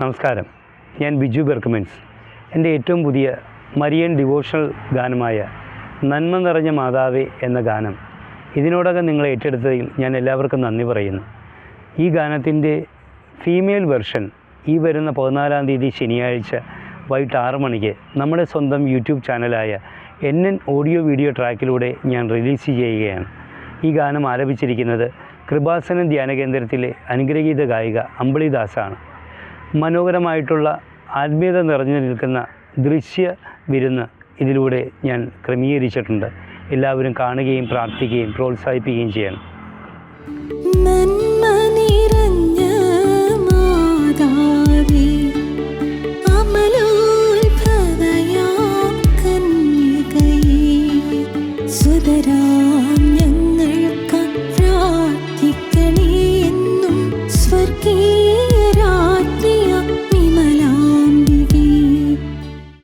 നമസ്കാരം, ഞാൻ ബിജു ബെർക്ക്മെൻസ്. എൻ്റെ ഏറ്റവും പുതിയ മരിയൻ ഡിവോഷണൽ ഗാനമായ നന്മ നിറഞ്ഞ മാതാവേ എന്ന ഗാനം ഇതിനോടകം നിങ്ങൾ ഏറ്റെടുത്തതിൽ ഞാൻ എല്ലാവർക്കും നന്ദി പറയുന്നു. ഈ ഗാനത്തിൻ്റെ ഫീമെയിൽ വെർഷൻ ഈ വരുന്ന 14-ാം തീയതി ശനിയാഴ്ച വൈകിട്ട് 6 മണിക്ക് നമ്മുടെ സ്വന്തം യൂട്യൂബ് ചാനലായ NN ഓഡിയോ വീഡിയോ ട്രാക്കിലൂടെ ഞാൻ റിലീസ് ചെയ്യുകയാണ്. ഈ ഗാനം ആലപിച്ചിരിക്കുന്നത് കൃപാസനം ധ്യാന കേന്ദ്രത്തിലെ അനുഗ്രഹീത ഗായിക അമ്പിളിദാസാണ്. മനോഹരമായിട്ടുള്ള ആത്മീയത നിറഞ്ഞു നിൽക്കുന്ന ദൃശ്യ വിരുന്ന് ഇതിലൂടെ ഞാൻ ക്രമീകരിച്ചിട്ടുണ്ട്. എല്ലാവരും കാണുകയും പ്രാർത്ഥിക്കുകയും പ്രോത്സാഹിപ്പിക്കുകയും ചെയ്യണം.